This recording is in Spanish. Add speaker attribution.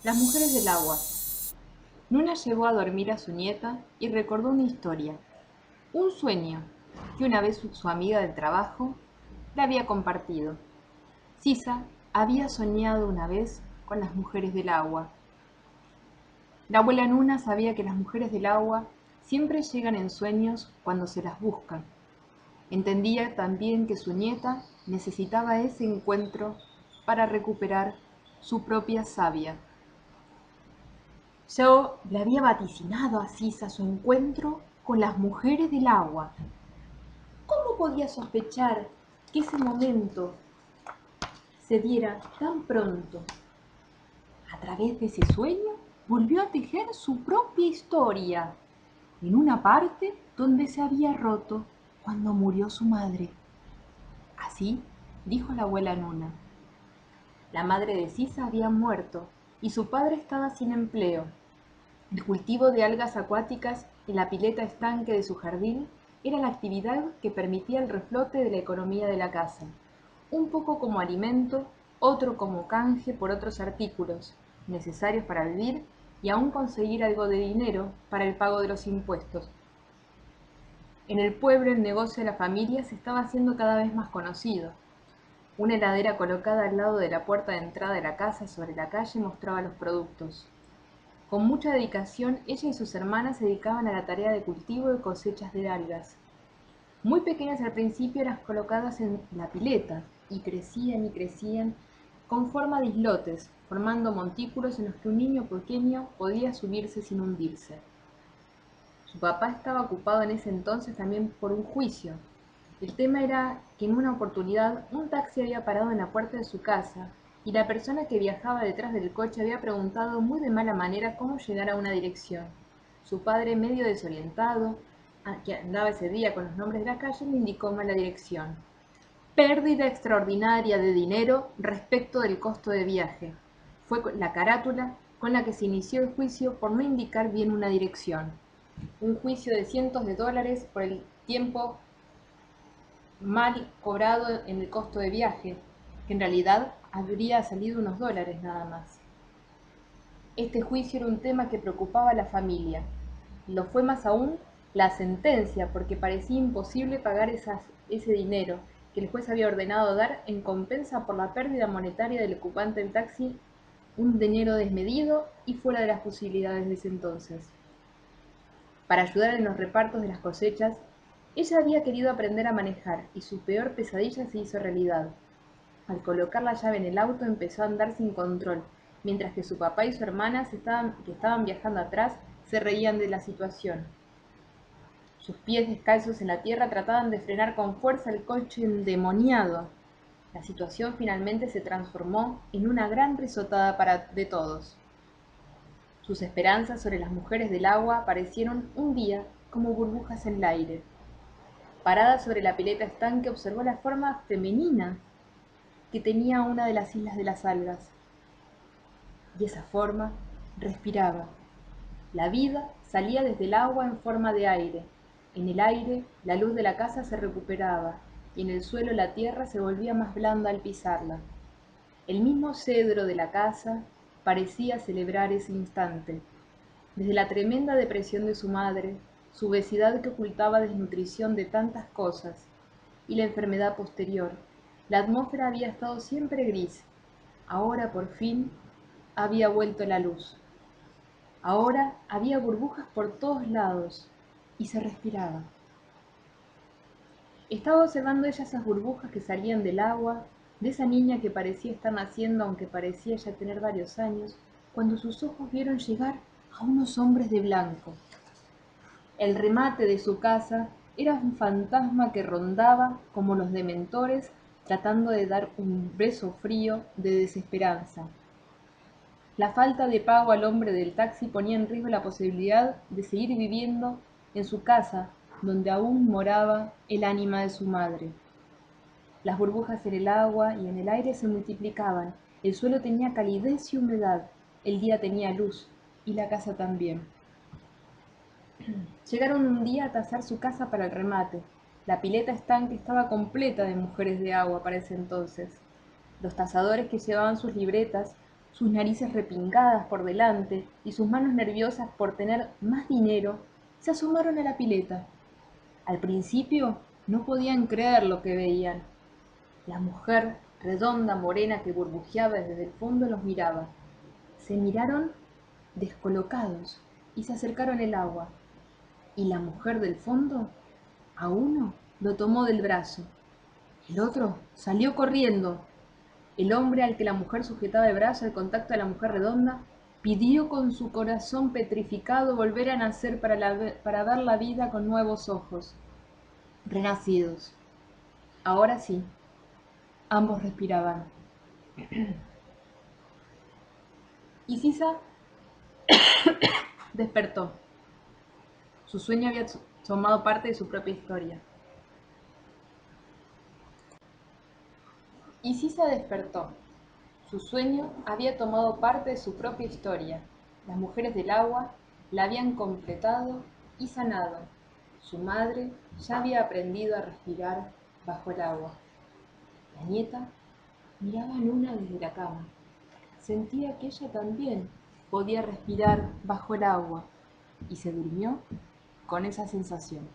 Speaker 1: Las mujeres del agua. Nuna llevó a dormir a su nieta y recordó una historia, un sueño, que una vez su amiga del trabajo le había compartido. Sisa había soñado una vez con las mujeres del agua. La abuela Nuna sabía que las mujeres del agua siempre llegan en sueños cuando se las buscan. Entendía también que su nieta necesitaba ese encuentro para recuperar su propia savia. Yo le había vaticinado a Sisa su encuentro con las mujeres del agua. ¿Cómo podía sospechar que ese momento se diera tan pronto? A través de ese sueño volvió a tejer su propia historia, en una parte donde se había roto cuando murió su madre. Así dijo la abuela Nuna. La madre de Sisa había muerto y su padre estaba sin empleo. El cultivo de algas acuáticas en la pileta estanque de su jardín era la actividad que permitía el reflote de la economía de la casa, un poco como alimento, otro como canje por otros artículos, necesarios para vivir y aún conseguir algo de dinero para el pago de los impuestos. En el pueblo el negocio de la familia se estaba haciendo cada vez más conocido. Una heladera colocada al lado de la puerta de entrada de la casa sobre la calle mostraba los productos. Con mucha dedicación, ella y sus hermanas se dedicaban a la tarea de cultivo y cosechas de algas. Muy pequeñas al principio, eran colocadas en la pileta y crecían con forma de islotes, formando montículos en los que un niño pequeño podía subirse sin hundirse. Su papá estaba ocupado en ese entonces también por un juicio. El tema era que en una oportunidad un taxi había parado en la puerta de su casa y la persona que viajaba detrás del coche había preguntado muy de mala manera cómo llegar a una dirección. Su padre, medio desorientado, que andaba ese día con los nombres de la calle, le indicó mal la dirección. Pérdida extraordinaria de dinero respecto del costo de viaje. Fue la carátula con la que se inició el juicio por no indicar bien una dirección. Un juicio de cientos de dólares por el tiempo mal cobrado en el costo de viaje, que en realidad habría salido unos dólares nada más. Este juicio era un tema que preocupaba a la familia. Lo fue más aún la sentencia, porque parecía imposible pagar ese dinero que el juez había ordenado dar en compensa por la pérdida monetaria del ocupante del taxi, un dinero desmedido y fuera de las posibilidades de ese entonces. Para ayudar en los repartos de las cosechas, ella había querido aprender a manejar y su peor pesadilla se hizo realidad. Al colocar la llave en el auto empezó a andar sin control, mientras que su papá y su hermana, que estaban viajando atrás, se reían de la situación. Sus pies descalzos en la tierra trataban de frenar con fuerza el coche endemoniado. La situación finalmente se transformó en una gran risotada de todos. Sus esperanzas sobre las mujeres del agua aparecieron un día como burbujas en el aire. Parada sobre la pileta estanque observó la forma femenina que tenía una de las islas de las algas. Y esa forma respiraba. La vida salía desde el agua en forma de aire. En el aire la luz de la casa se recuperaba y en el suelo la tierra se volvía más blanda al pisarla. El mismo cedro de la casa parecía celebrar ese instante. Desde la tremenda depresión de su madre, su obesidad que ocultaba desnutrición de tantas cosas, y la enfermedad posterior, la atmósfera había estado siempre gris. Ahora por fin había vuelto la luz. Ahora había burbujas por todos lados y se respiraba. Estaba observando ella esas burbujas que salían del agua, de esa niña que parecía estar naciendo aunque parecía ya tener varios años, cuando sus ojos vieron llegar a unos hombres de blanco. El remate de su casa era un fantasma que rondaba como los dementores tratando de dar un beso frío de desesperanza. La falta de pago al hombre del taxi ponía en riesgo la posibilidad de seguir viviendo en su casa, donde aún moraba el ánima de su madre. Las burbujas en el agua y en el aire se multiplicaban, el suelo tenía calidez y humedad, el día tenía luz, y la casa también. Llegaron un día a tasar su casa para el remate. La pileta estanque estaba completa de mujeres de agua para ese entonces. Los tasadores que llevaban sus libretas sus narices repingadas por delante y sus manos nerviosas por tener más dinero, se asomaron a la pileta. Al principio no podían creer lo que veían. La mujer, redonda, morena, que burbujeaba desde el fondo, los miraba. Se miraron descolocados y se acercaron al agua. Y la mujer del fondo, a uno lo tomó del brazo. El otro salió corriendo. El hombre al que la mujer sujetaba el brazo al contacto de la mujer redonda pidió con su corazón petrificado volver a nacer para ver la vida con nuevos ojos, renacidos. Ahora sí, ambos respiraban. Y Sisa despertó. Su sueño había tomado parte de su propia historia. Y Sisa despertó. Su sueño había tomado parte de su propia historia. Las mujeres del agua la habían completado y sanado. Su madre ya había aprendido a respirar bajo el agua. La nieta miraba a Luna desde la cama. Sentía que ella también podía respirar bajo el agua y se durmió con esa sensación.